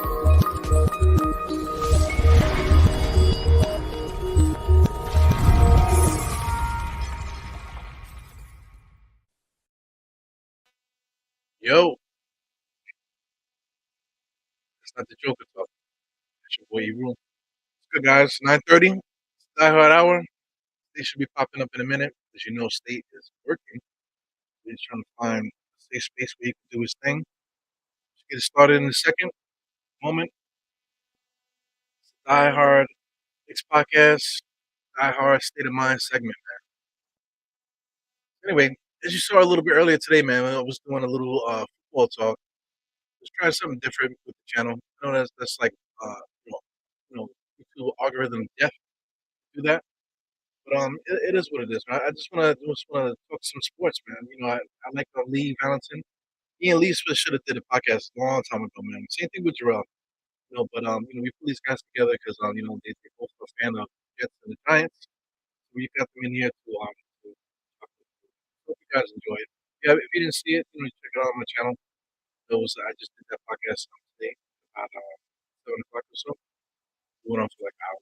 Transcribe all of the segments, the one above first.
Yo, it's not the Joker talk. It's your boy Ebru. It's good, guys. 9:30, Diehard hour. They should be popping up in a minute. As you know, State is working. He's trying to find a safe space where he can do his thing. Let's get it started in a second. Moment. Diehard Knicks podcast. Diehard State of Mind segment. Anyway, as you saw a little bit earlier today, man, I was doing a little football talk. Just trying something different with the channel. I know that's like you know, YouTube algorithm death to do that. But it is what it is, man. I just wanna talk some sports, man. I like Lee Valentin. He and Lee should have did a podcast a long time ago, man. Same thing with Jarrell, we put these guys together because they both are a fan of Jets and the Giants. So we got them in here to talk to. Hope you guys enjoy it. Yeah, if you didn't see it, check it out on my channel. I just did that podcast today about 7 o'clock or so. We went on for like an hour.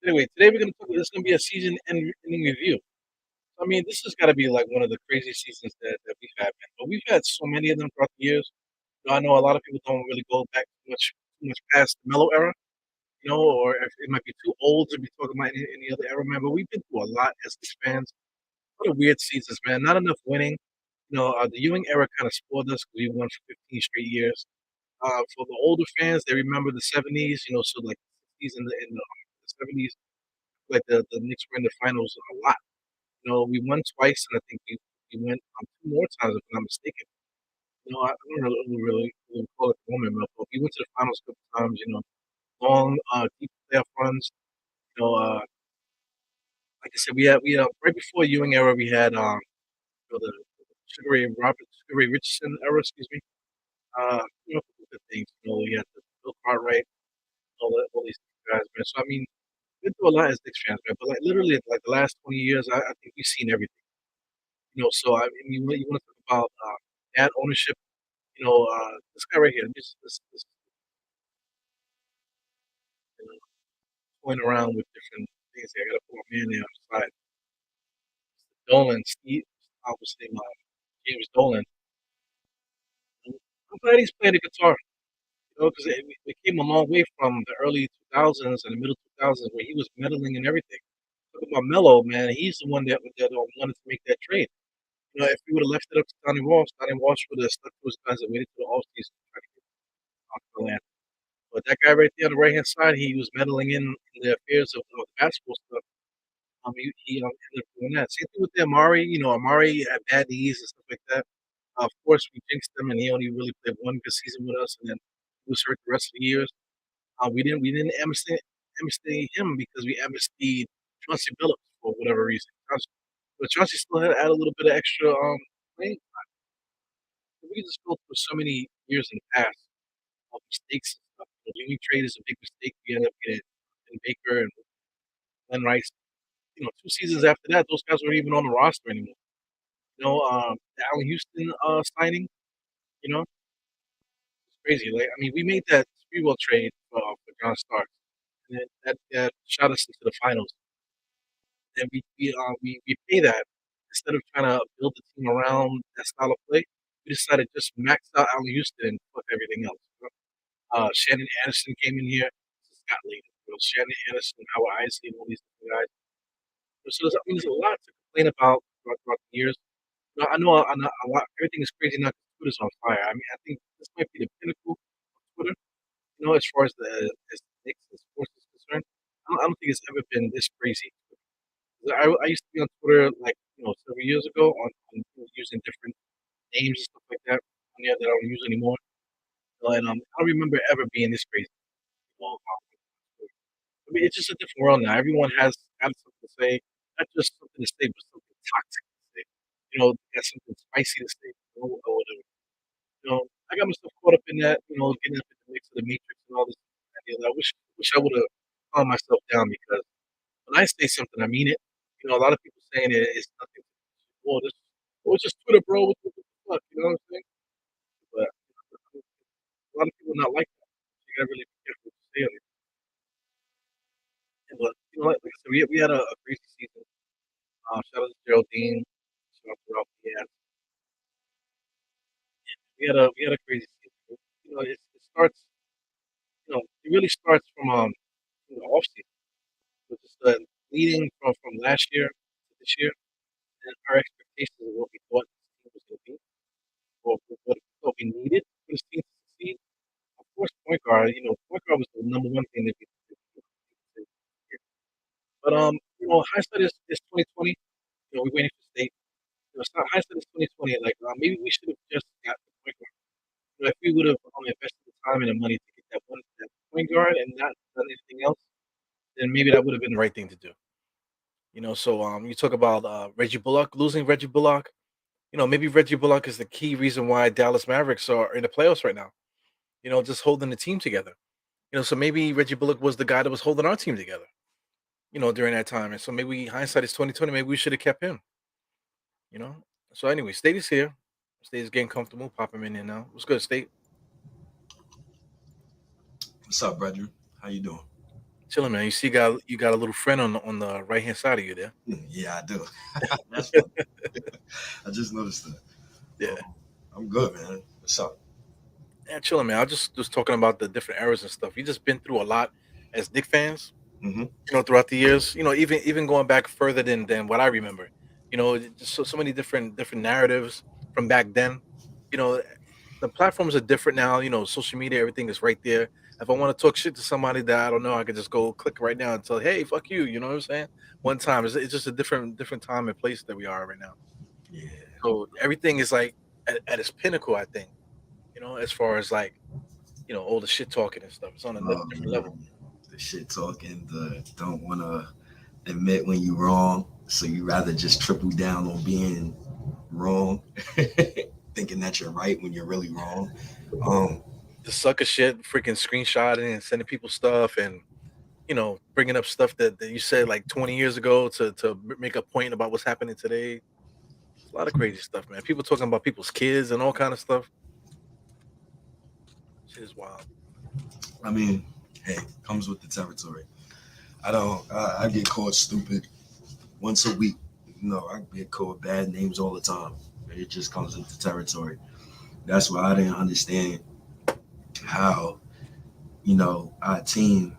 Anyway, today we're gonna talk. This is gonna be a season ending review. I mean, this has got to be like one of the crazy seasons that we've had, man. But we've had so many of them throughout the years. I know a lot of people don't really go back too much past the Mellow era, or if it might be too old to be talking about any other era, man. But we've been through a lot as these fans. What a weird seasons, man. Not enough winning. The Ewing era kind of spoiled us because we won for 15 straight years. For the older fans, they remember the '70s. So like the 60s and the '70s, like the Knicks were in the finals a lot. We won twice, and I think we went two more times, if I'm not mistaken. I don't really recall it at the moment, but we went to the finals a couple times. Long, deep playoff runs. You know, uh, like I said, we had right before Ewing era, we had the Sugar Ray Richardson era, excuse me. A couple good things. We had the Bill Cartwright, all these guys, man. So I mean, we've been through a lot as Knicks fans, man. But like literally, like the last 20 years, I think we've seen everything. So I mean, you want to talk about ad ownership. This guy right here, this you know, toying around with different things. I got to put my man there on the side. Dolan, Steve, obviously, James Dolan. I'm glad he's playing the guitar, because we came a long way from the early 2000s and the middle 2000s where he was meddling and everything. Talk about Mello, man. He's the one that wanted to make that trade. If we would have left it up to Donnie Walsh would have stuck to his guns and waited to the all season to try to get off the land. But that guy right there on the right hand side, he was meddling in the affairs of the basketball stuff. He ended up doing that. Same thing with the Amari. Amari had bad knees and stuff like that. Of course, we jinxed him, and he only really played one good season with us, and then he was hurt the rest of the years. We didn't amnesty him because we amnestied Chauncey Billups for whatever reason. But Chauncey still had a little bit of extra playing time. We just go through so many years in the past of mistakes and stuff. The Ewing trade is a big mistake. We ended up getting Baker and Glenn Rice. 2 seasons after that, those guys weren't even on the roster anymore. The Allen Houston signing, it's crazy. Like, I mean, we made that Sprewell trade for John Starks, and that shot us into the finals. And we pay that instead of trying to build the team around that style of play. We decided just max out Allen Houston and fuck everything else. Shannon Anderson came in here. Scott Layden, Shannon Anderson, Howard Isley, all these different guys. So there's a lot to complain about throughout the years. I know a lot. Everything is crazy now because Twitter's on fire. I mean, I think this might be the pinnacle of Twitter. As far as the Knicks and sports is concerned, I don't think it's ever been this crazy. I used to be on Twitter like several years ago on using different names and stuff like that on there that I don't use anymore. And I don't remember ever being this crazy. I mean, it's just a different world now. Everyone has something to say, not just something to say, but something toxic to say. Has something spicy to say, or whatever. I got myself caught up in that. Getting up in the mix of the Matrix and all this. And the other. I wish I would have calmed myself down because when I say something, I mean it. A lot of people saying it's nothing. Well, it's just Twitter, bro. What the fuck? You know what I'm saying? But a lot of people not like that. gotta really be careful what you say on it. Yeah, but you know what? Like I said, we had a crazy season. Shout out to Geraldine. Shout out to Ralph Diaz. We had a crazy season. You know, it starts. You know, it really starts from the off season, which is leading from last year to this year, and our expectations of what we thought this team was going to be, or what we thought we needed for this team to succeed. Of course, point guard. You know, point guard was the number one thing that we did. But hindsight is 2020. You know, we're waiting for state. You know, it's not hindsight is 2020. Like maybe we should have just got the point guard. You know, if we would have invested the time and the money to get that point guard and not done anything else, then maybe that would have been the right thing to do. You know, so you talk about Reggie Bullock, losing Reggie Bullock. You know, maybe Reggie Bullock is the key reason why Dallas Mavericks are in the playoffs right now. You know, just holding the team together. You know, so maybe Reggie Bullock was the guy that was holding our team together. You know, during that time, and so maybe hindsight is 2020. Maybe we should have kept him. You know. So anyway, State is here. State is getting comfortable. Pop him in there now. What's good, State? What's up, brother? How you doing? Chilling, man. You got a little friend on the right hand side of you there. Yeah, I do. That's funny. I just noticed that. Yeah. I'm good, man. What's up? Yeah, chilling, man. I just talking about the different eras and stuff. We just been through a lot as Knicks fans. Mm-hmm. You know, throughout the years. You know, even going back further than what I remember. You know, just so many different narratives from back then. You know, the platforms are different now. You know, social media, everything is right there. If I want to talk shit to somebody that I don't know, I could just go click right now and tell, hey, fuck you. You know what I'm saying? One time, it's just a different time and place that we are right now. Yeah. So everything is like at its pinnacle. I think. You know, as far as like all the shit talking and stuff, it's on a different level. Um, the shit talking, the don't want to admit when you're wrong, so you rather just triple down on being wrong, thinking that you're right when you're really wrong. Um, The sucker shit, freaking screenshotting and sending people stuff, and bringing up stuff that you said like 20 years ago to make a point about what's happening today. It's a lot of crazy stuff, man. People talking about people's kids and all kind of stuff. Shit is wild. I mean, hey, comes with the territory. I don't. I get called stupid once a week. I get called bad names all the time. It just comes with the territory. That's why I didn't understand how our team.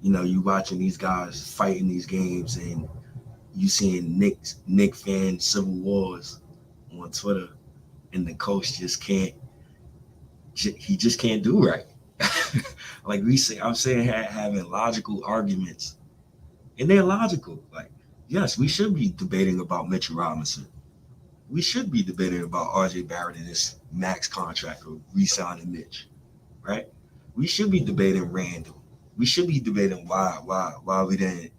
You watching these guys fighting these games and you seeing Nick fan civil wars on Twitter, and the coach just can't. He just can't do right. Like we say, I'm saying having logical arguments, and they're logical. Like, yes, we should be debating about Mitchell Robinson. We should be debating about RJ Barrett and his max contract or re-signing Mitch, right? We should be debating Randall. We should be debating why we didn't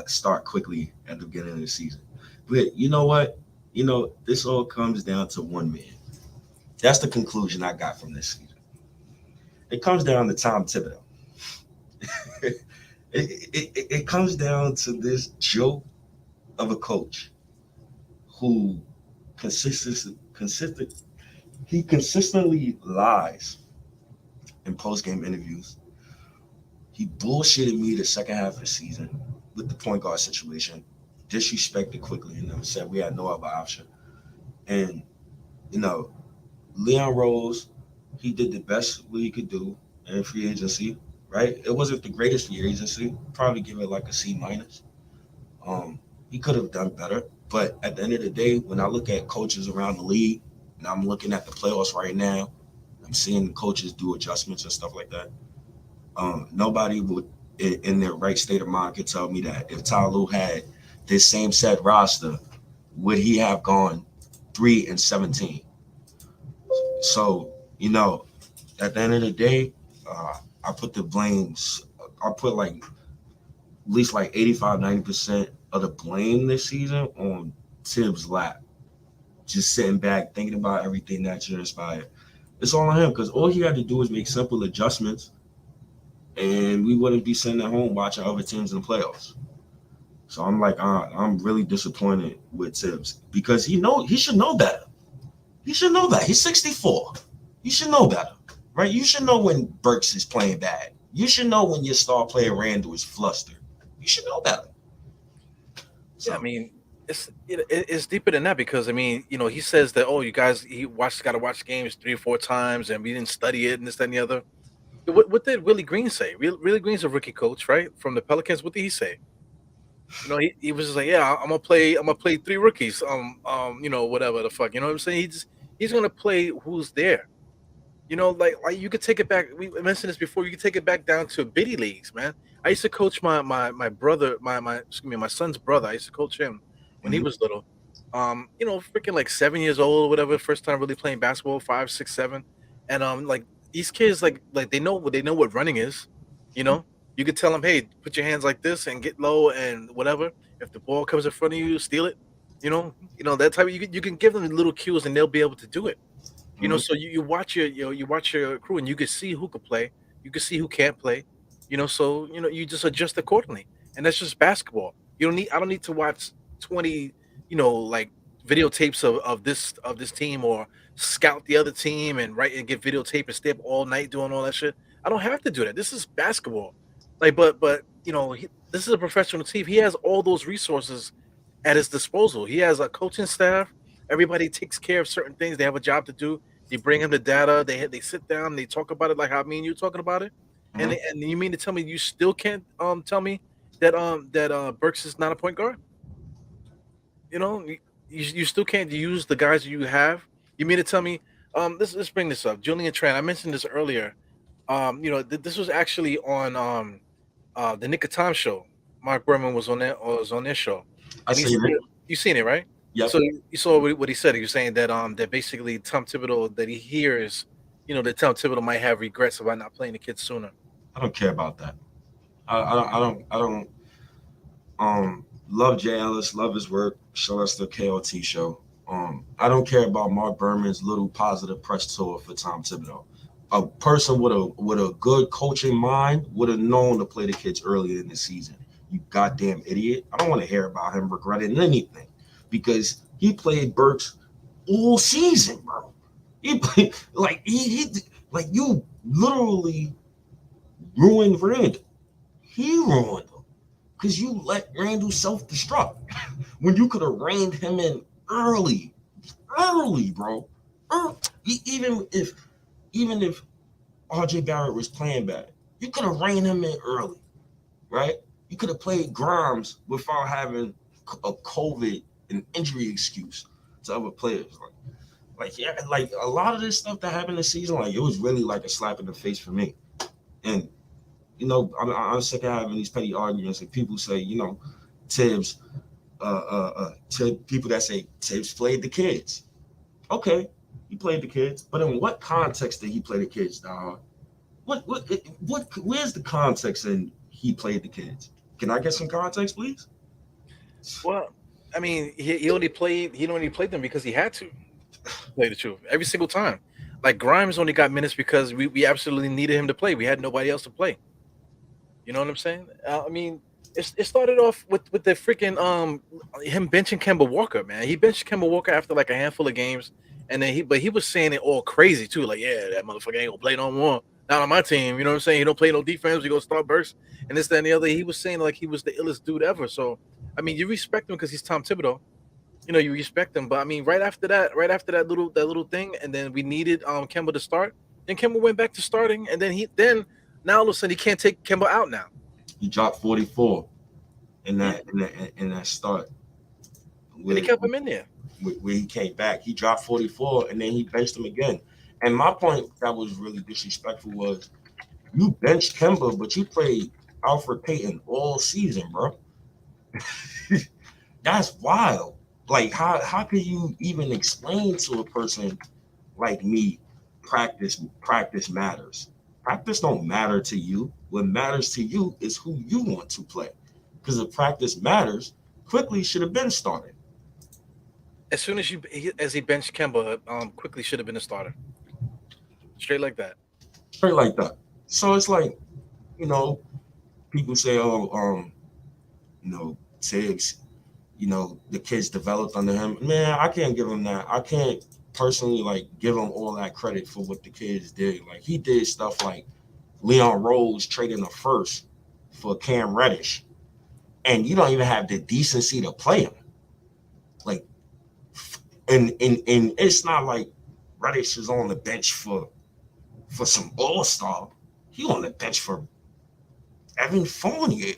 start quickly at the beginning of the season. But you know what? This all comes down to one man. That's the conclusion I got from this season. It comes down to Tom Thibodeau. it comes down to this joke of a coach who consistent he consistently lies in post game interviews. He bullshitted me the second half of the season with the point guard situation, disrespected quickly, and said we had no other option. And you know, Leon Rose, he did the best what he could do in free agency. Right? It wasn't the greatest free agency. Probably give it like a C minus. He could have done better. But at the end of the day, when I look at coaches around the league, and I'm looking at the playoffs right now, I'm seeing coaches do adjustments and stuff like that. Nobody would, in their right state of mind, could tell me that if Tyloo had this same set roster, would he have gone 3-17? So at the end of the day, I put the blames. I put like at least like 85, 90% of the blame this season on Tibbs' lap. Just sitting back, thinking about everything that transpired. It's all on him because all he had to do was make simple adjustments, and we wouldn't be sitting at home watching other teams in the playoffs. So I'm like, I'm really disappointed with Tibbs because he should know better. He should know that he's 64. He should know better. right? You should know when Burks is playing bad. You should know when your star player Randall is flustered. You should know better. Yeah, I So, mean, it's deeper than that because I mean, he says that oh, you guys he watched got to watch games 3 or 4 times and we didn't study it and this that, and the other. What did Willie Green say? Willie Green's a rookie coach, right? From the Pelicans. What did he say? He was just like, yeah, I'm gonna play 3 rookies. Whatever the fuck. You know what I'm saying? He's gonna play who's there. Like you could take it back. We mentioned this before. You could take it back down to biddy leagues, man. I used to coach my brother, my son's brother. I used to coach him when he mhm, was little. Freaking like 7 years old or whatever. First time really playing basketball, 5, 6, 7, and like these kids, like they know what running is. You know, you could tell them, hey, put your hands like this and get low and whatever. If the ball comes in front of you, steal it. That type. You can give them little cues and they'll be able to do it. mhm, So you watch your crew and you can see who could play, you can see who can't play. So you just adjust accordingly, and that's just basketball. I don't need to watch 20, like videotapes of this team or scout the other team and write and get videotape and stay up all night doing all that shit. I don't have to do that. This is basketball. Like, but this is a professional team. He has all those resources at his disposal. He has a coaching staff. Everybody takes care of certain things. They have a job to do. You bring him the data. They sit down. They talk about it like how me and you talking about it. And mhm. and you mean to tell me you still can't tell me that Burks is not a point guard? You still can't use the guys you have. You mean to tell me let's bring this up. Julian Tran. I mentioned this earlier. This was actually on the Nick of Time show. Mark Berman was on their show, I and he say said, it. "You seen it, right?" Yep. So you saw what he said. He was saying that basically Tom Thibodeau that he hears, that Tom Thibodeau might have regrets about not playing the kids sooner. I don't care about that. I don't love Jay Ellis, love his work. Show us the KOT show. I don't care about Mark Berman's little positive press tour for Tom Thibodeau. A person with a good coaching mind would have known to play the kids earlier in the season. You goddamn idiot! I don't want to hear about him regretting anything because he played Burks all season, bro. He played he like you literally ruined Randall. He ruined him because you let Randall self destruct when you could have reined him in early, early, bro. Even if RJ Barrett was playing bad, you could have reined him in early, right? You could have played Grimes without having a COVID and injury excuse to other players. Yeah, like a lot of this stuff that happened this season, like it was really like a slap in the face for me. And I'm sick of having these petty arguments and people say, Tibbs, to people that say Tibbs played the kids. Okay, he played the kids, but in what context did he play the kids, dog? Where's the context in he played the kids? Can I get some context, please? Well, I mean, he only played them because he had to. Play the truth every single time. Like Grimes only got minutes because we absolutely needed him to play. We had nobody else to play. You know what I'm saying? I mean, it started off with the freaking him benching Kemba Walker, man. He benched Kemba Walker after like a handful of games, and then he was saying it all crazy too, like yeah, that motherfucker ain't gonna play no more. Not on my team, you know what I'm saying? He don't play no defense. We gonna start burst and this, that, and the other. He was saying like he was the illest dude ever. So I mean, you respect him because he's Tom Thibodeau. You respect him, but I mean, right after that little thing, and then we needed Kemba to start. Then Kemba went back to starting, and then now all of a sudden he can't take Kemba out now. He dropped 44 in Yeah, that start and he where, kept him in there. where he came back. He dropped 44 and then he benched him again. And my point that was really disrespectful was you benched Kemba, but you played Alfred Payton all season, bro. That's wild. Like how can you even explain to a person like me practice matters? Practice don't matter to you. What matters to you is who you want to play. Because if practice matters, quickly should have been started. As soon as as he benched Kemba, quickly should have been a starter, straight like that. Straight like that. So it's like, you know, people say, oh, Tibbs, the kids developed under him. Man, I can't give him that. I can't personally like give him all that credit for what the kids did. Like he did stuff like Leon Rose trading a first for Cam Reddish, and you don't even have the decency to play him. Like, and it's not like Reddish is on the bench for some All Star. He on the bench for Evan Fournier.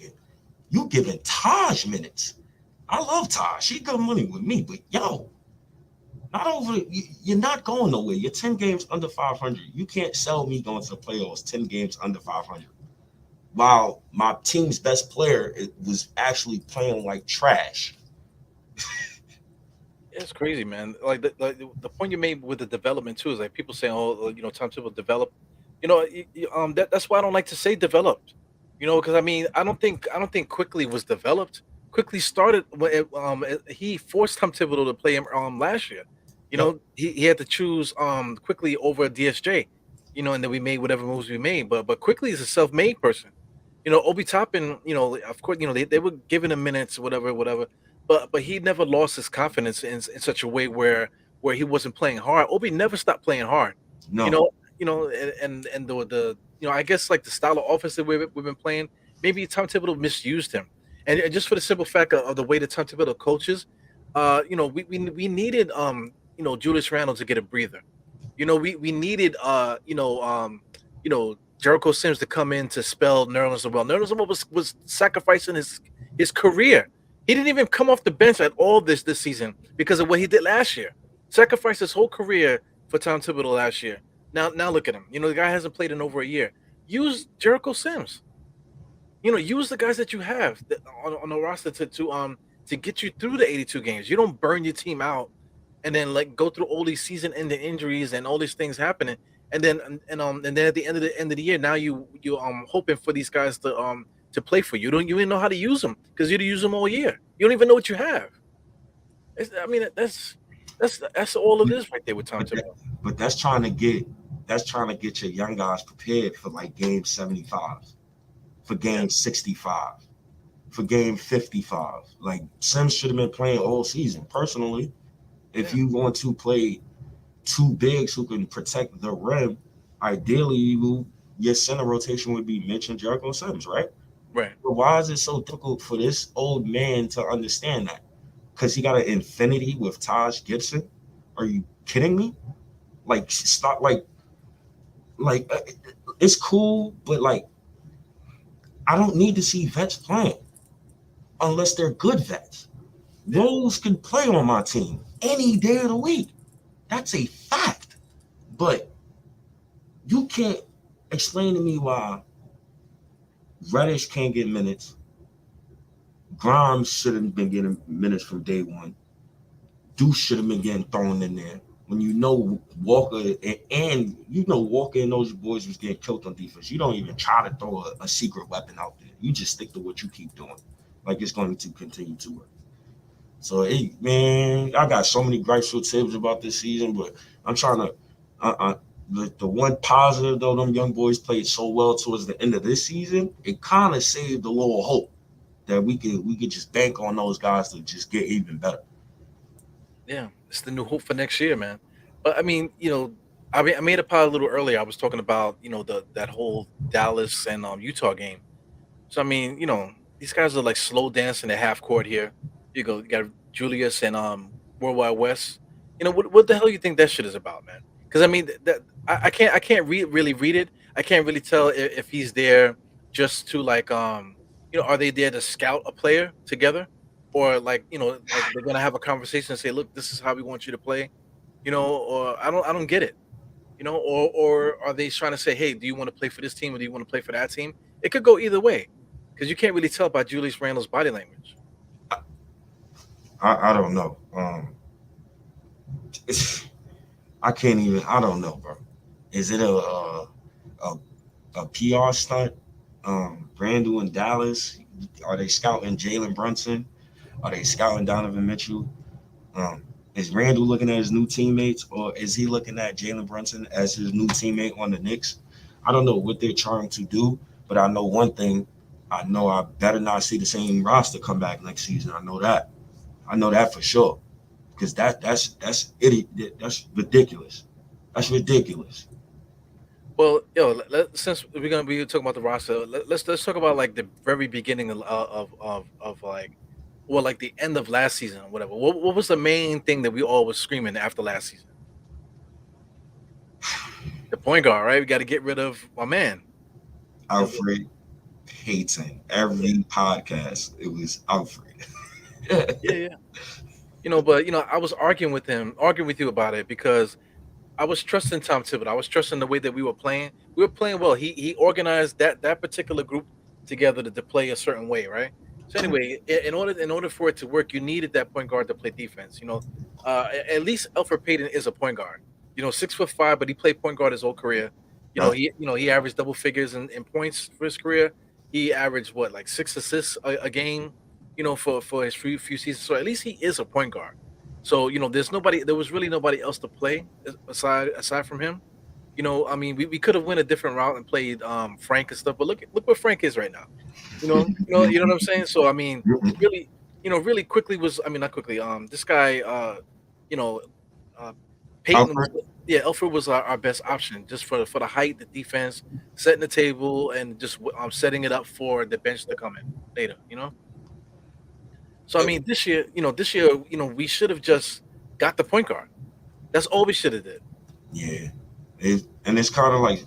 You giving Taj minutes. I love Taj. He good money with me, but yo, not over. You're not going nowhere. You're 10 games under 500. You can't sell me going to the playoffs 10 games under 500. While my team's best player was actually playing like trash. It's crazy, man. Like the point you made with the development too is like people saying, "Oh, Tom Thibodeau develop." That's why I don't like to say developed. Because I mean, I don't think quickly was developed. Quickly started when he forced Tom Thibodeau to play him last year. Yep. He had to choose quickly over DSJ. And then we made whatever moves we made. But quickly is a self-made person. Obi Toppin, of course, they were giving him minutes, whatever, whatever. But he never lost his confidence in such a way where he wasn't playing hard. Obi never stopped playing hard. You No. know, and the I guess like the style of offense that we've been playing, maybe Tom Thibodeau misused him, and just for the simple fact of the way that Tom Thibodeau coaches, we needed Julius Randle to get a breather. We needed Jericho Sims to come in to spell Nerlens Noel. Nerlens Noel was sacrificing his career. He didn't even come off the bench at all this season because of what he did last year. Sacrificed his whole career for Tom Thibodeau last year. Now look at him. The guy hasn't played in over a year. Use Jericho Sims. Use the guys that you have on the roster to get you through the 82 games. You don't burn your team out and then like go through all these season-ending injuries and all these things happening, and then at the end of the year, now you hoping for these guys to play for you. You even know how to use them because you use them all year. You don't even know what you have. I mean, that's all it is right there with Tom But that, Thibodeau. but that's trying to get your young guys prepared for like game 75, for Yeah, game 65, for game 55. Like Sims should have been playing all season. Personally, if yeah, you want to play two bigs who can protect the rim, ideally your center rotation would be Mitch and Jericho Sims, right? right. But why is it so difficult for this old man to understand that? Because he got an infinity with Taj Gibson? Are you kidding me? Like stop, like it's cool, but like I don't need to see vets playing unless they're good vets. Yeah, Rose can play on my team any day of the week. That's a fact. But you can't explain to me why Reddish can't get minutes. Grimes should have been getting minutes from day one. Deuce should have been getting thrown in there. When you know Walker and you know Walker and those boys was getting killed on defense, you don't even try to throw a secret weapon out there. You just stick to what you keep doing, like it's going to continue to work. So, hey, man, I got so many gripes with Tibbs about this season, but I'm trying to. The one positive though, them young boys played so well towards the end of this season. It kind of saved a little hope that we could just bank on those guys to just get even better. yeah. It's the new hope for next year, man. But I mean, I made a pod a little earlier. I was talking about that whole Dallas and Utah game. So I mean, these guys are like slow dancing the half court here. You got Julius and Worldwide West. What the hell you think that shit is about, man? Because I mean that I can't really read it. I can't really tell if he's there just to like are they there to scout a player together, or like like they're gonna have a conversation and say, look, this is how we want you to play, or I don't get it, or are they trying to say, hey, do you want to play for this team or do you want to play for that team? It could go either way because you can't really tell by Julius Randle's body language. I don't know. It's, I can't even. I don't know, bro. Is it a, a PR stunt? Randall in Dallas. Are they scouting Jalen Brunson? Are they scouting Donovan Mitchell? Um, is Randall looking at his new teammates, or is he looking at Jalen Brunson as his new teammate on the Knicks? I don't know what they're trying to do, but I know one thing. I know I better not see the same roster come back next season. I know that. I know that for sure. because that's idiot. That's ridiculous. That's ridiculous. Well, yo, since we're gonna be talking about the roster, let's talk about like the very beginning of like, well, like the end of last season or whatever. What was the main thing that we all was screaming after last season? The point guard, right? We got to get rid of my man. You know, Alfred Payton. yeah, Every podcast, it was Alfred. yeah, yeah. But I was arguing with you about it because I was trusting Tom Thibodeau. I was trusting the way that we were playing. We were playing well. He organized that particular group together to play a certain way, right? So anyway, in order for it to work, you needed that point guard to play defense. At least Alfred Payton is a point guard. 6'5", but he played point guard his whole career. Yep. He averaged double figures in points for his career. He averaged what, like 6 assists a game. For his few seasons. So at least he is a point guard. So there was really nobody else to play aside from him. I mean, we could have went a different route and played Frank and stuff, but look where Frank is right now. You know what I'm saying. So I mean, really, really quickly was I mean not quickly. This guy, you know, uh, Peyton was Alfred. yeah, Alfred was our best option just for the height, the defense, setting the table, and just setting it up for the bench to come in later. So I It- mean, this year, we should have just got the point guard. That's all we should have did. yeah. And it's kind of like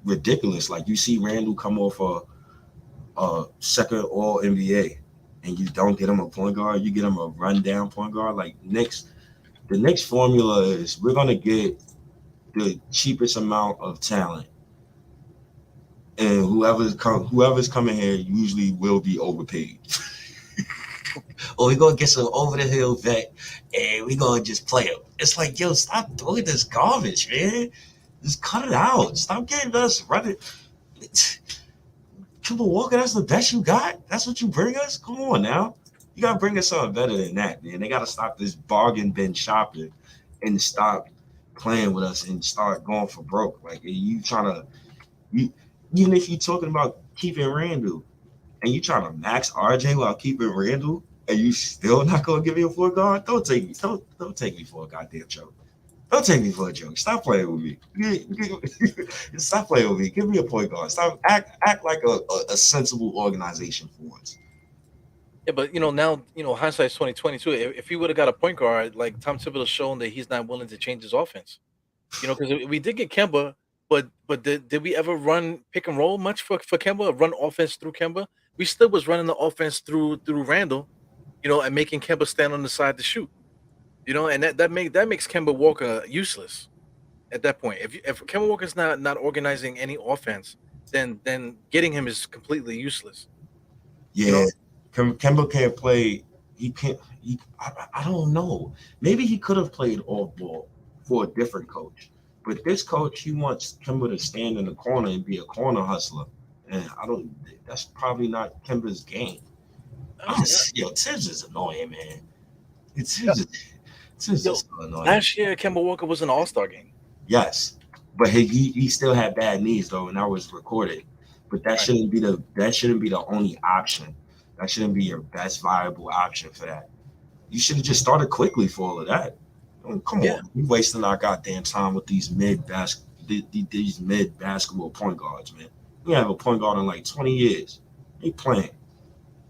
ridiculous. Like you see Randall come off a second All NBA, and you don't get him a point guard. You get him a rundown point guard. Like Knicks, the Knicks formula is we're gonna get the cheapest amount of talent, and whoever's coming here usually will be overpaid. Or we gonna get some over the hill vet, and we gonna just play him. It's like, yo, stop doing this garbage, man. Just cut it out. Stop getting us running. Kemba Walker, that's the best you got. That's what you bring us. Come on now, you gotta bring us something better than that, man. They gotta stop this bargain bin shopping and stop playing with us and start going for broke. Like you trying to you, even if you're talking about keeping Randall and you trying to max RJ while keeping Randall, and you still not gonna give me a four guard? Don't take me for a goddamn joke. Don't take me for a joke. Stop playing with me. Stop playing with me. Give me a point guard. Stop act like a sensible organization for once. Yeah, but now hindsight's 2020 too. If he would have got a point guard, like Tom Thibodeau's shown that he's not willing to change his offense. Because we did get Kemba, but did we ever run pick and roll much for Kemba? Run offense through Kemba? We still was running the offense through Randall, and making Kemba stand on the side to shoot. And that makes Kemba Walker useless at that point. If Kemba Walker's not organizing any offense, then getting him is completely useless. You Yeah, know, Kemba can't play. He can't. I don't know. Maybe he could have played off ball for a different coach, but this coach he wants Kemba to stand in the corner and be a corner hustler, and I don't. That's probably not Kemba's game. no, it's not. Tibbs is annoying, man. It's Yeah. Tibbs Yo, is so annoying. last year Kemba Walker was an All Star game. Yes, but he still had bad knees though, and that was recorded. But Right. that shouldn't be the only option. That shouldn't be your best viable option for that. You should have just started quickly for all of that. Oh, come Yeah. on, we wasting our goddamn time with these mid basketball point guards, man. We have a point guard in like 20 years. He playing.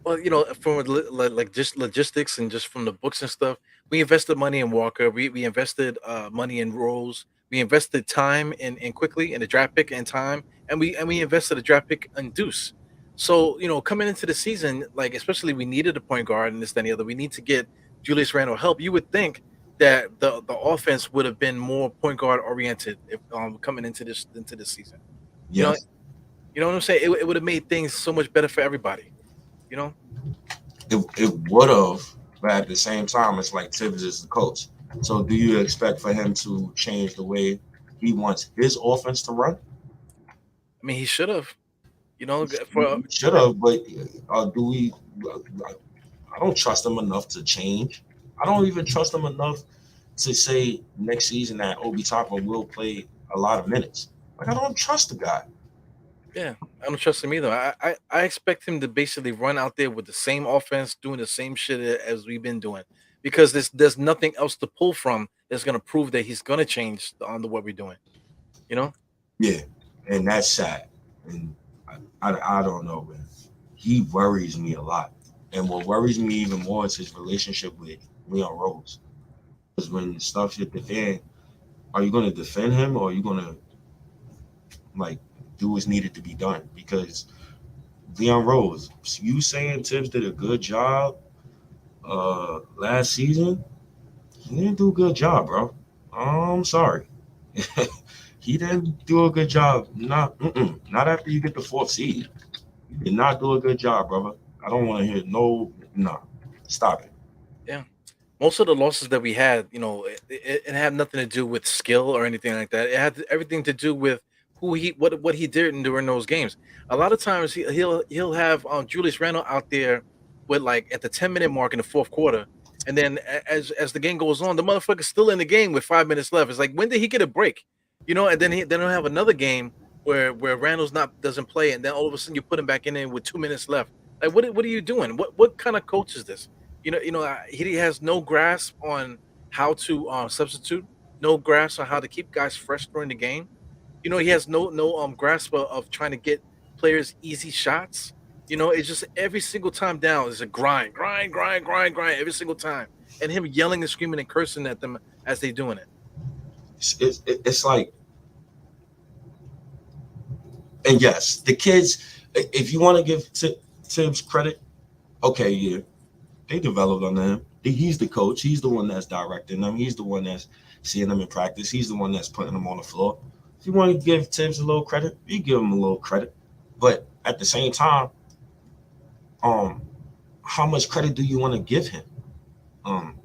Well, from like just logistics and just from the books and stuff, we invested money in Walker. We invested money in Rose. We invested time in quickly in the draft pick and time, and we invested a draft pick in Deuce. So coming into the season, like especially we needed a point guard and this that, and the other. We need to get Julius Randle help. You would think that the offense would have been more point guard oriented if coming into this season. You know, Yes, you know what I'm saying? It would have made things so much better for everybody. You know. it would have, but at the same time, it's like Tibbs is the coach. So, do you expect for him to change the way he wants his offense to run? I mean, he should have. For He should have, but do we? I don't trust him enough to change. I don't even trust him enough to say next season that Obi Toppin will play a lot of minutes. Like I don't trust the guy. yeah, I don't trust him either. I expect him to basically run out there with the same offense, doing the same shit as we've been doing. because there's nothing else to pull from that's gonna prove that he's gonna change on the what we're doing. You know? Yeah, and that's sad. And I don't know, man. He worries me a lot. And what worries me even more is his relationship with Leon Rose. Because when stuff hit the fan, are you going to defend him or are you going to like do what's needed to be done? Because Leon Rose, you saying Tibbs did a good job last season? He didn't do a good job, bro. I'm sorry. He didn't do a good job. Not after you get the fourth seed. You did not do a good job, brother. I don't want to hear no. No, stop it. Yeah. Most of the losses that we had, it had nothing to do with skill or anything like that. It had everything to do with what he did during those games. A lot of times he'll have Julius Randle out there with like at the 10-minute mark in the fourth quarter, and then as the game goes on, the motherfucker's still in the game with 5 minutes left. It's like, when did he get a break? And then he'll have another game where Randall's not doesn't play, and then all of a sudden you put him back in there with 2 minutes left. Like, what are you doing? What kind of coach is this? He has no grasp on how to substitute, no grasp on how to keep guys fresh during the game. He has no grasp of trying to get players easy shots. It's just every single time down is a grind, grind, grind, grind, grind every single time, and him yelling and screaming and cursing at them as they doing it. It's like, and yes, the kids. If you want to give Tibbs credit, okay, yeah, they developed under him. He's the coach. He's the one that's directing them. He's the one that's seeing them in practice. He's the one that's putting them on the floor. If you want to give Tibbs a little credit, you give him a little credit. But at the same time, um, how much credit do you want to give him? Um,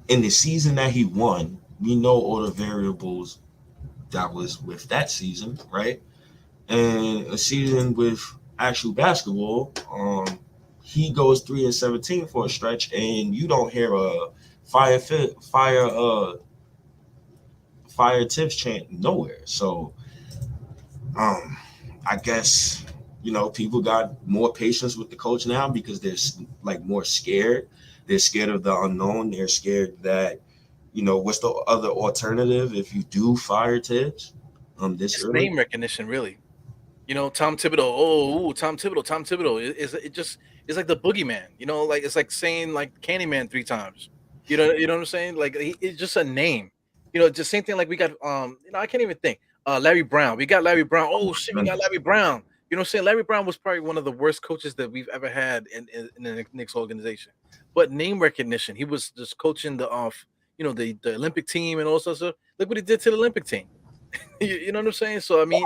in the season that he won, we know all the variables that was with that season, right? And a season with actual basketball, he goes 3-17 for a stretch, and you don't hear a fire fit, fire tips chant nowhere. So, um, I guess people got more patience with the coach now because they're like more scared. They're scared of the unknown. They're scared that what's the other alternative if you do fire tips this It's early. name recognition, really. Tom Thibodeau. Oh, Tom Thibodeau. Tom Thibodeau. It just it's like the boogeyman. Like it's like saying like Candyman 3 times. You know what I'm saying? Like it's just a name. Just same thing. Like we got I can't even think. Larry Brown. We got Larry Brown. Oh shit, we got Larry Brown. You know what I'm saying? Larry Brown was probably one of the worst coaches that we've ever had in the Knicks organization. But name recognition, he was just coaching the Olympic team and all sorts of stuff. Look what he did to the Olympic team. You know what I'm saying? So I mean,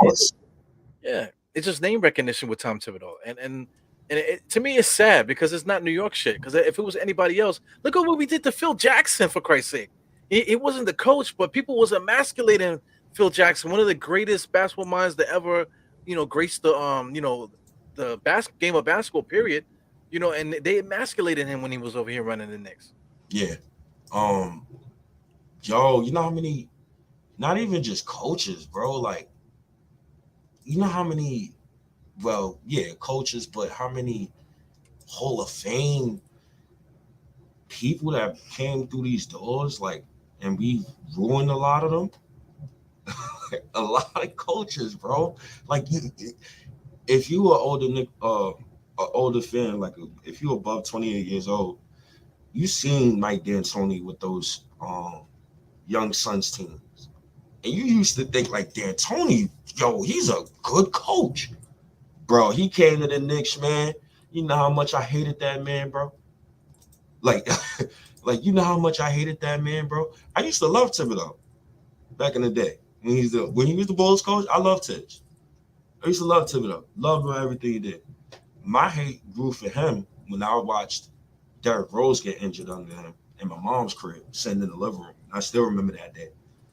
yeah, it's just name recognition with Tom Thibodeau, and to me, it's sad because it's not New York shit. Because if it was anybody else, look at what we did to Phil Jackson, for Christ's sake. He wasn't the coach, but people was emasculating Phil Jackson, one of the greatest basketball minds that ever, graced the game of basketball. Period. And they emasculated him when he was over here running the Knicks. Yeah. Um, yo, you know how many? Not even just coaches, bro. Like, you know how many? Well, yeah, coaches, but how many Hall of Fame people that came through these doors, like, and we ruined a lot of them. A lot of coaches, bro. Like, if you were a older fan, like if you were above 28 years old, you seen Mike D'Antoni with those young Suns teams, and you used to think like D'Antoni, yo, he's a good coach, bro. He came to the Knicks, man. You know how much I hated that man, bro. Like, like you know how much I hated that man, bro. I used to love Thibodeau back in the day when he was the Bulls coach. I loved Tibbs. I used to love Thibodeau. Loved him everything he did. My hate grew for him when I watched Derrick Rose get injured under him in my mom's crib, sitting in the living room. I still remember that day.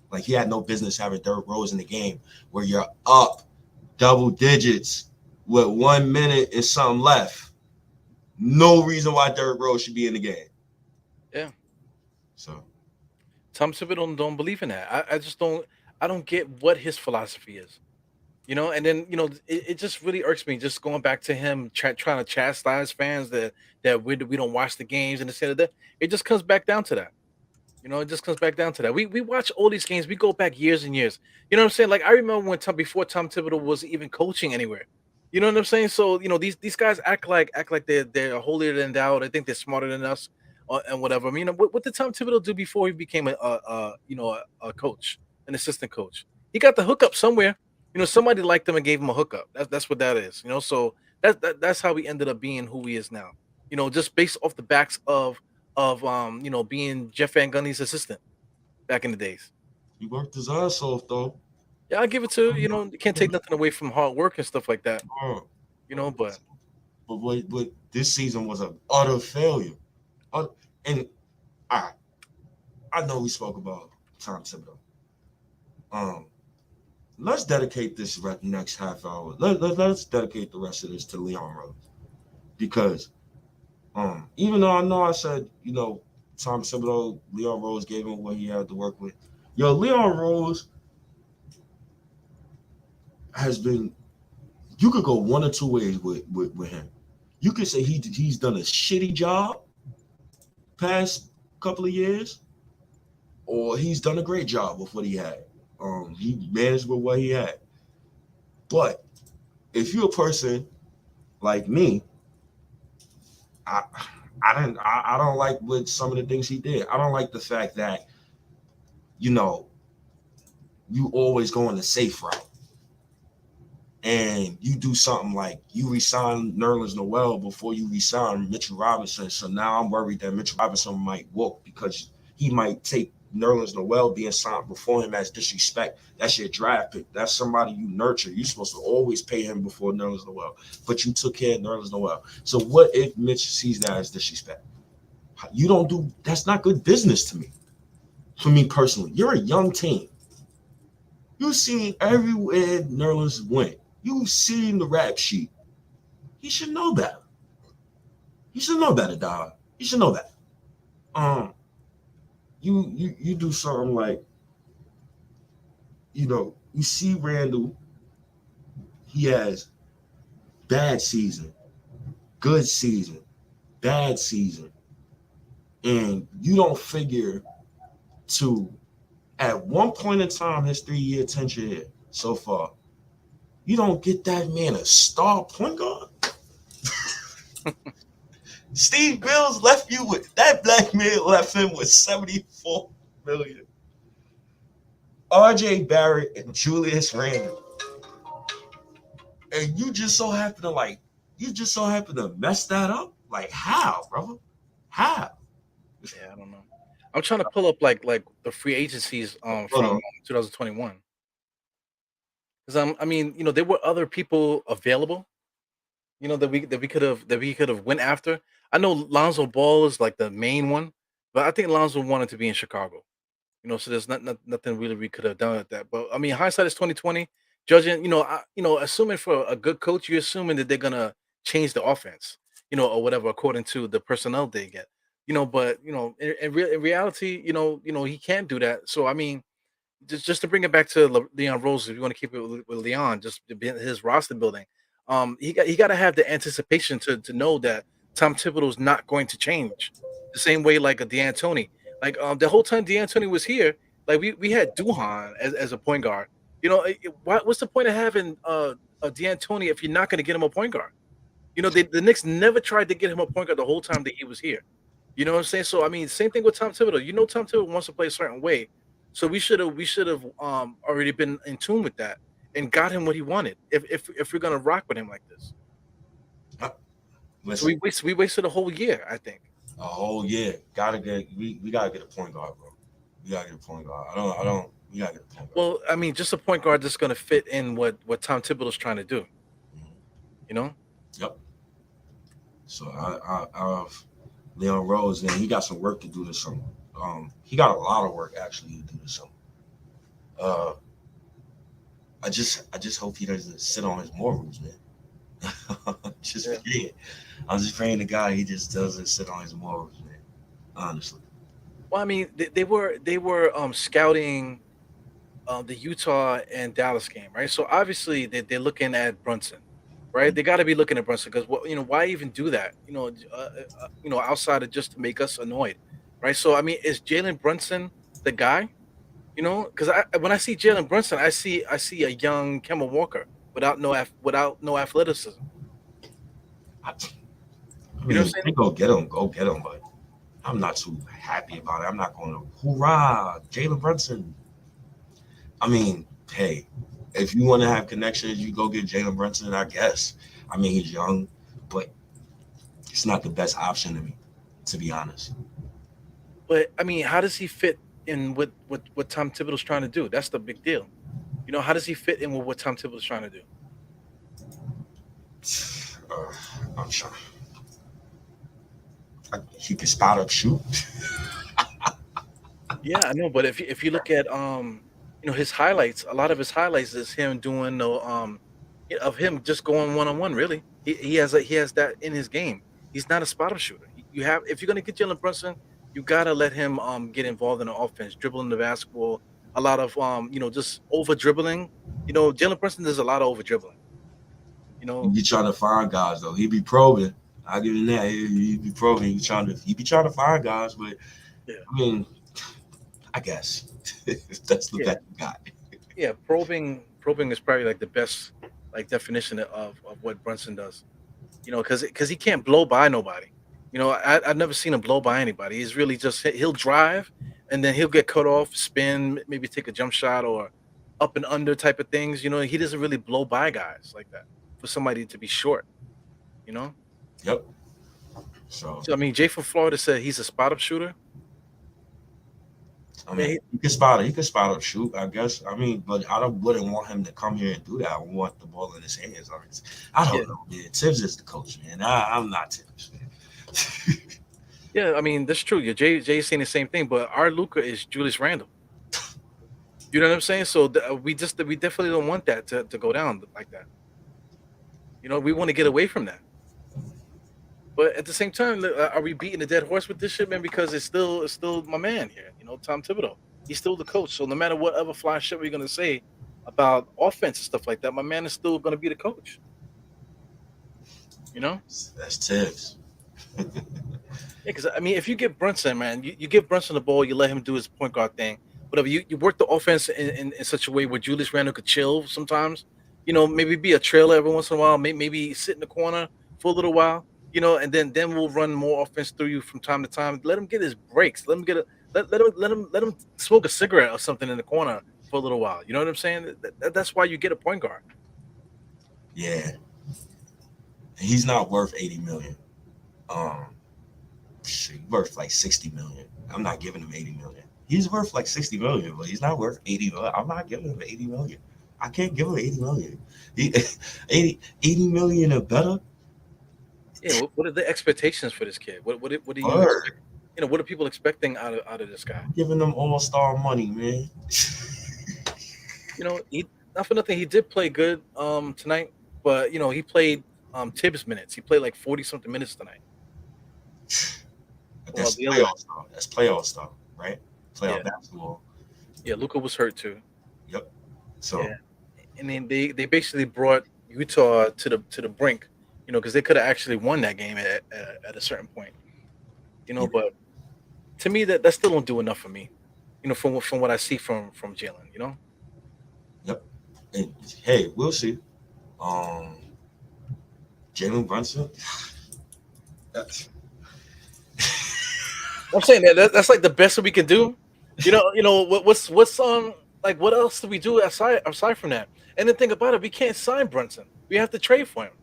Like he had no business having Derrick Rose in the game where you're up double digits with 1 minute and something left. No reason why Derrick Rose should be in the game. Yeah, So Tom Thibodeau don't believe in that. I just don't. I don't get what his philosophy is. And then it just really irks me just going back to him trying to chastise fans that we don't watch the games and instead of that, it just comes back down to that. It just comes back down to that. We watch all these games. We go back years and years. You know what I'm saying? Like I remember when before Tom Thibodeau was even coaching anywhere. You know what I'm saying? So these guys act like they're holier than thou. They think they're smarter than us, and whatever. I mean, what did Tom Thibodeau do before he became a coach, an assistant coach? He got the hookup somewhere. Somebody liked him and gave him a hookup. That's what that is. So that's how we ended up being who he is now. Just based off the backs of being Jeff Van Gundy's assistant back in the days. He worked his ass off though. Yeah, I give it to you can't take nothing away from hard work and stuff like that. Uh, But but this season was an utter failure. And I I know we spoke about Tom Thibodeau. Um, let's dedicate this next half hour. Let's dedicate the rest of this to Leon Rose because even though I know I said Tom Thibodeau, Leon Rose gave him what he had to work with. Yo, Leon Rose has been. You could go one or two ways with him. You could say he's done a shitty job past couple of years, or he's done a great job with what he had. He managed with what he had. But if you're a person like me, I I don't like what some of the things he did. I don't like the fact that you know you always go on the safe route and you do something like you resign Nerlens Noel before you resign Mitchell Robinson. So now I'm worried that Mitchell Robinson might walk because he might take Nerlens Noel being signed before him as disrespect. That's your draft pick. That's somebody you nurture. You're supposed to always pay him before Nerlens Noel, but you took care of Nerlens Noel. So what if Mitch sees that as disrespect? You don't do that's not good business to me. For me personally, you're a young team. You've seen everywhere Nerlens went. You've seen the rap sheet. He should know better. He should know better, dog. He should know that. Um, you do something like, you see Randall, he has bad season, good season, bad season, and you don't figure to at one point in time his 3-year tenure here so far, you don't get that man a star point guard. Steve Bills left you with that black man left him with 74 million. RJ Barrett and Julius Randle. And you just so happen to mess that up? Like how, brother? How? yeah, I don't know. I'm trying to pull up like the free agencies Hold from on. 2021 because I mean there were other people available that we could have went after. I know Lonzo Ball is like the main one, but I think Lonzo wanted to be in Chicago. So there's nothing really we could have done with that. But I mean, hindsight is 2020. Judging, assuming for a good coach, you're assuming that they're gonna change the offense, or whatever, according to the personnel they get. But in reality, he can't do that. So I mean, just to bring it back to Leon Rose, if you want to keep it with Leon, just to be his roster building, he got to have the anticipation to know that Tom Thibodeau's not going to change the same way like a D'Antoni. Like the whole time D'Antoni was here, like we had Duhan as a point guard. What's the point of having a D'Antoni if you're not going to get him a point guard? The Knicks never tried to get him a point guard the whole time that he was here. You know what I'm saying? So I mean, same thing with Tom Thibodeau. Tom Thibodeau wants to play a certain way, so we should have already been in tune with that and got him what he wanted. If we're gonna rock with him like this, Uh, so Listen, we wasted a whole year. I think. a whole year. We gotta get a point guard, bro. We gotta get a point guard. I don't we gotta get a point guard. Well, I mean, just a point guard that's gonna fit in what Tom Thibodeau's trying to do. Mhm. You know? Yep. So I have Leon Rose, and he got some work to do this summer. He got a lot of work actually to do this summer. Uh, I just hope he doesn't sit on his morals, man. just Yeah. praying. I'm just praying to God he just doesn't sit on his morals, man. Honestly. Well, I mean, they were scouting the Utah and Dallas game, right? So obviously they're looking at Brunson, right? They got to be looking at Brunson because what why even do that? Outside of just to make us annoyed, right? So I mean, is Jalen Brunson the guy? Because when I see Jalen Brunson, I see a young Kemba Walker without no athleticism. I, I You know what mean, I'm they saying? go get him, but I'm not too happy about it. I'm not going to hoorah, Jalen Brunson. I mean, hey, if you want to have connections, you go get Jalen Brunson, I guess. I mean, he's young, but it's not the best option to me, to be honest. But I mean, how does he fit in with what Tom Thibodeau's trying to do? That's the big deal. How does he fit in with what Tom Thibodeau's trying to do? Uh, I'm sure he can spot up, shoot. Yeah, I know, but if you look at his highlights, a lot of his highlights is him doing of him just going one on one. Really, he has that in his game. He's not a spot up shooter. You have if you're gonna get Jalen Brunson, you gotta let him get involved in the offense, dribbling the basketball, a lot of just over dribbling. Jalen Brunson does a lot of over dribbling. You He know, be trying to find guys though. He be probing. I give him that. He be probing. He be trying to find guys, but yeah, I mean, I guess that's the yeah, best you got. yeah. Probing is probably like the best like definition of what Brunson does. Because he can't blow by nobody. I've never seen him blow by anybody. He's really just he'll drive and then he'll get cut off, spin, maybe take a jump shot or up and under type of things. He doesn't really blow by guys like that for somebody to be short. You know, Yep. So so I mean, Jay from Florida said he's a spot up shooter. I Man, mean, he can spot it. He can spot up, shoot. I guess. I mean, but I don't wouldn't want him to come here and do that. I want the ball in his hands. I yeah, don't know, man. Tibbs is the coach, man. I'm not Tibbs, man. yeah. I mean, that's true. Jay's saying the same thing, but our Luca is Julius Randle. You know what I'm saying? So we definitely don't want that to go down like that. We want to get away from that. But at the same time, are we beating a dead horse with this shit, man? Because it's still my man here, Tom Thibodeau. He's still the coach. So no matter what other fly shit we're gonna say about offense and stuff like that, my man is still gonna be the coach. You know? That's Tibbs. Yeah, because I mean, if you give Brunson, man, you give Brunson the ball, you let him do his point guard thing, whatever. You work the offense in such a way where Julius Randle could chill sometimes. Maybe be a trailer every once in a while. Maybe sit in the corner for a little while. And then we'll run more offense through you from time to time. Let him get his breaks. Let him get a let him smoke a cigarette or something in the corner for a little while. You know what I'm saying? That's why you get a point guard. Yeah, he's not worth 80 million. Um, worth like 60 million. I'm not giving him 80 million. He's worth like 60 million, but he's not worth 80 million. I'm not giving him 80 million. I can't give him 80 million. He, 80 million or better. Yeah. What are the expectations for this kid? What do you expect? Word. What are people expecting out of this guy? I'm giving them all-star money, man. He not for nothing. He did play good tonight, but he played Tibbs minutes. He played like 40 something minutes tonight. Well, That's the other playoff stuff. That's playoff stuff, right? yeah Playoff basketball. yeah Luca was hurt too. Yep. Yeah, So and then they basically brought Utah to the brink. Because they could have actually won that game at a certain point. yeah, But to me that still don't do enough for me. From what I see from Jalen. yep. And hey, we'll see. Um, Jalen Brunson. That's, I'm saying that's like the best that we can do. What's like what else do we do aside from that? And the thing about it, we can't sign Brunson. We have to trade for him.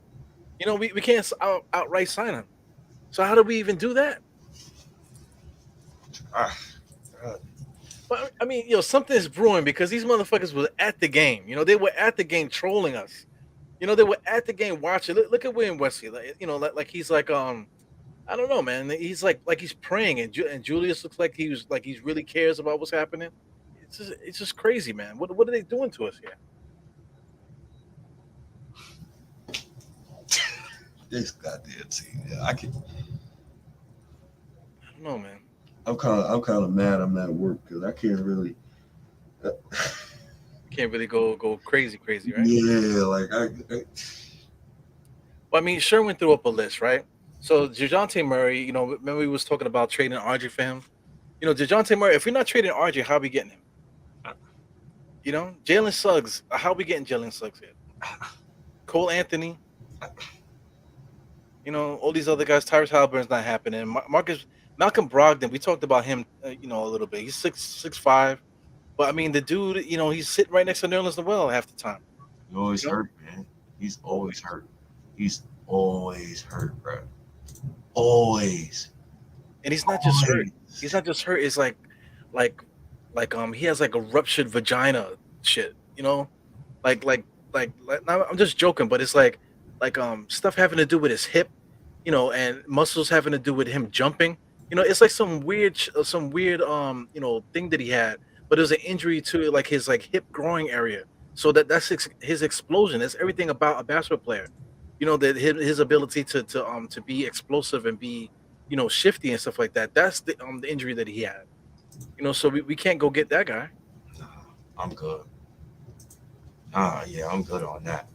We can't outright sign him. So how do we even do that? ah, uh, But I mean, something is brewing because these motherfuckers were at the game. They were at the game trolling us. They were at the game watching. Look at William Wesley. Like he's like I don't know, man. He's like he's praying, and Julius looks like he's really cares about what's happening. It's just crazy, man. What are they doing to us here? this goddamn team. Yeah, I can. I don't know, man. I'm kind of mad. I'm at work because I can't really. can't really go crazy, right? Yeah, like Well, I mean, Sherwin threw up a list, right? So Dejounte Murray, remember we was talking about trading RJ for him. Dejounte Murray. If we're not trading RJ, how are we getting him? Jalen Suggs. How are we getting Jalen Suggs here? Cole Anthony. All these other guys. Tyrese Halliburton's not happening. Malcolm Brogdon. We talked about him, a little bit. He's 6'5", but I mean, the dude, he's sitting right next to Nerlens Noel half the time. he always You know, hurt, man. He's always always. hurt. He's always hurt, bro. Always, And he's not just hurt. He's always. not just hurt. It's like, he has like a ruptured vagina, shit. Like now I'm just joking, but it's like stuff having to do with his hip, and muscles having to do with him jumping. It's like some weird thing that he had, but it was an injury to like his like hip growing area. So his explosion. That's everything about a basketball player. That his ability to be explosive and be shifty and stuff like that. That's the injury that he had. So we can't go get that guy. Nah, I'm good. Yeah, I'm good on that.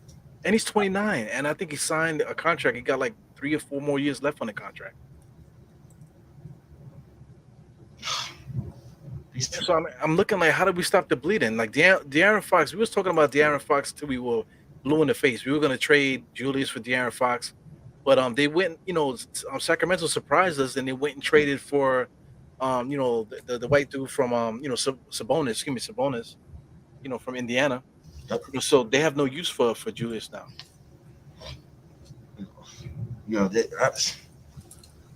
And he's 29, and I think he signed a contract. He got like 3 or 4 more years left on the contract. These Yeah, people, so I'm looking like, how do we stop the bleeding? Like De'Aaron Fox, we was talking about De'Aaron Fox till we were blue in the face. We were going to trade Julius for De'Aaron Fox, but they went. Sacramento surprised us, and they went and traded for, the white dude from Sabonis. Excuse me, Sabonis. From Indiana. yep, So they have no use for Julius now. you know,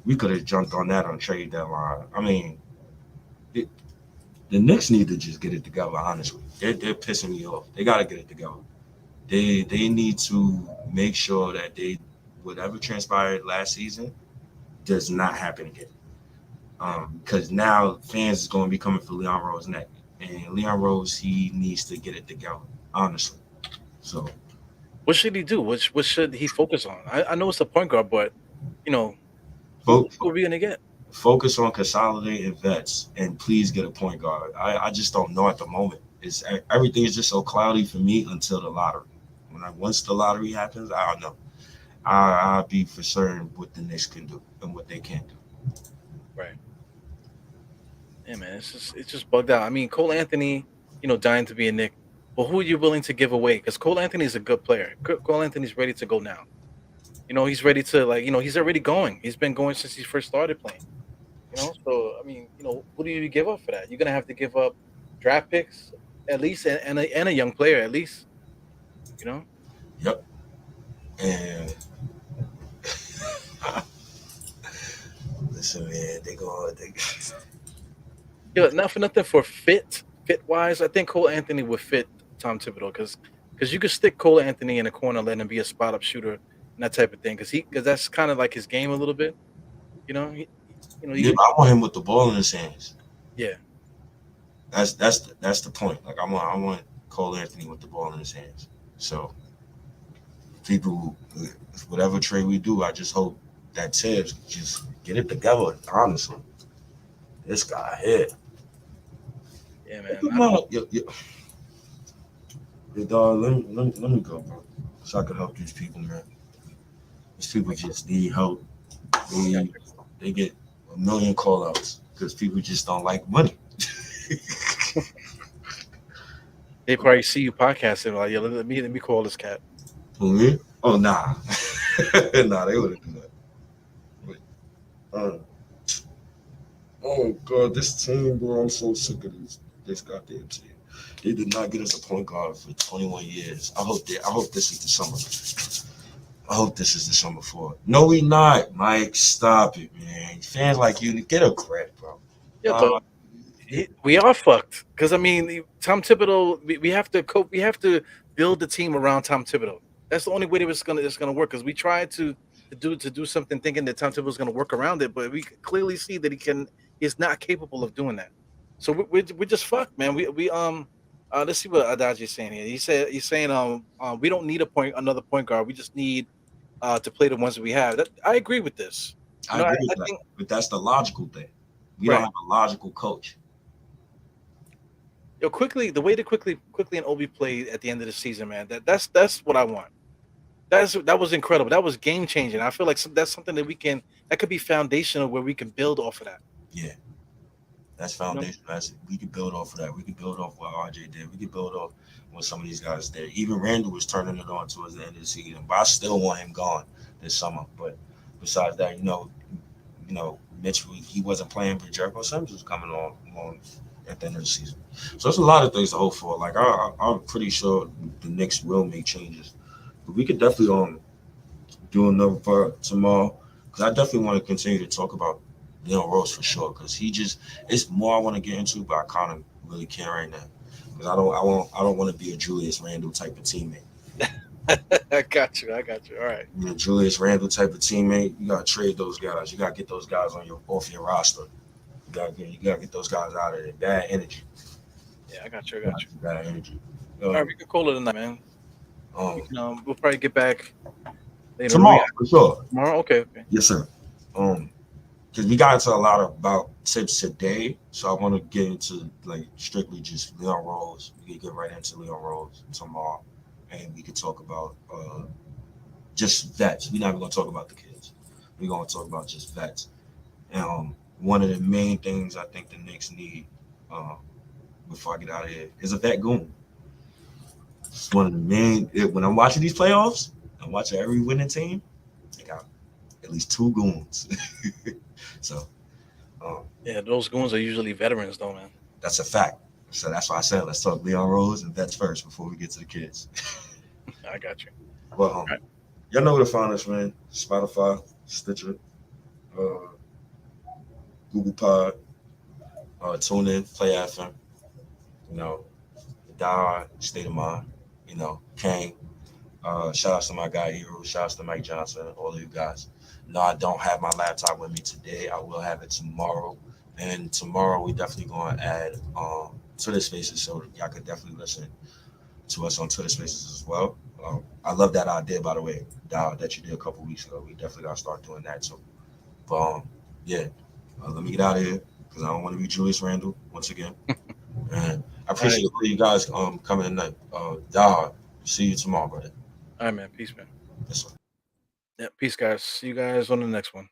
we could have jumped on that on trade deadline. I mean, it, the Knicks need to just get it together. Honestly, they're pissing me off. They got to get it together. They need to make sure that they whatever transpired last season does not happen again. Because now fans is going to be coming for Leon Rose neck, and Leon Rose he needs to get it together. Honestly, so What should he do? What should he focus on? I know it's a point guard, but you know fo- who are we gonna get? focus on consolidating vets and please get a point guard. I just don't know at the moment. It's everything is just so cloudy for me until the lottery. Once the lottery happens, I don't know. I'll be for certain what the Knicks can do and what they can't do. Right. Yeah, man. It's just bugged out. I mean, Cole Anthony, dying to be a Nick. But who are you willing to give away? Because Cole Anthony is a good player. Cole Anthony's ready to go now. He's ready to he's already going. He's been going since he first started playing. So I mean, what do you give up for that? You're gonna have to give up draft picks at least, and a young player at least. You know. Yep. And listen, man, Yeah, not for nothing for fit wise. I think Cole Anthony would fit Tom Thibodeau because you could stick Cole Anthony in a corner, let him be a spot up shooter and that type of thing. Because that's kind of like his game a little bit. You know, he, you know, yeah, you I want him with the ball in his hands. yeah, That's the point. Like I want Cole Anthony with the ball in his hands. So people, whatever trade we do, I just hope that Tibbs just get it together. Honestly, this guy here. yeah, man. Come on, yo, dog. Let me go, bro. So I can help these people, man. These people just need help. They they get a million call outs because people just don't like money. They probably see you podcasting like, yeah, let me call this cat. For me? Oh nah, nah, they wouldn't do that. But, oh god, this team, bro, I'm so sick of this goddamn team. They did not get us a point guard for 21 years. I hope this is the summer. I hope this is the summer for it. No, we not, Mike. Stop it, man. Fans like you get a grip, bro. Yeah, but Uh, we are fucked because I mean, Tom Thibodeau. We have to cope. We have to build the team around Tom Thibodeau. That's the only way that it's gonna work. Because we tried to do something thinking that Tom Thibodeau is gonna work around it, but we clearly see that he's not capable of doing that. So we're just fucked, man. Let's see what Adaji is saying here. He's saying we don't need another point guard. We just need to play the ones that we have. I agree with this. I agree I with that, think but that's the logical thing. We don't right. have a logical coach. Yo, quickly, the way that quickly and Obi played at the end of the season, man. That's what I want. That was incredible. That was game changing. I feel like that's something that could be foundational where we can build off of that. Yeah, that's You know? foundation. We could build off of that. We could build off what RJ did. We could build off what some of these guys did. Even Randall was turning it on towards the end of the season, but I still want him gone this summer. But besides that, Mitch he wasn't playing, but Jericho Sims was coming on at the end of the season. So there's a lot of things to hope for. Like I'm pretty sure the Knicks will make changes, but we could definitely do another part tomorrow because I definitely want to continue to talk about Leon Rose for sure because it's more I want to get into, but I kind of really can't right now because I don't want to be a Julius Randle type of teammate. I got you. I got you. All right. Julius Randle type of teammate, you gotta trade those guys. You gotta get those guys off your roster. You gotta get those guys out of there. Bad energy. Yeah, I got you. I got you. Bad energy. All right, we can call it a night, man. Um, We'll probably get back later. tomorrow for sure. Tomorrow? Okay, okay. Yes, sir. Because we got into a lot about tips today, so I want to get into like strictly just Leon Rose. We can get right into Leon Rose tomorrow, and we could talk about just vets. We're not even gonna talk about the kids. We're gonna talk about just vets. And one of the main things I think the Knicks need before I get out of here is a vet goon. It's one of the when I'm watching these playoffs, I'm watching every winning team. They got at least two goons. So Yeah, those goons are usually veterans, though, man. that's a fact. So that's why I said let's talk Leon Rose and vets first before we get to the kids. I got you. Well, All right. y'all know where to find us, man. Spotify, Stitcher, uh, Google Pod, TuneIn, Play FM. You know, Diehard, State of Mind. Kane. Shout out to my guy Hero. Shout out to Mike Johnson. All of you guys. No, I don't have my laptop with me today. I will have it tomorrow. And tomorrow we definitely going to add Twitter Spaces, so y'all could definitely listen to us on Twitter Spaces as well. I love that idea, by the way, that you did a couple weeks ago. We definitely got to start doing that too. But yeah, let me get out of here because I don't want to be Julius Randle once again. And I All right. appreciate all you guys coming tonight. Diehard. See you tomorrow, brother. All right, man. Peace, man. Yes, sir. Yeah, peace, guys. See you guys on the next one.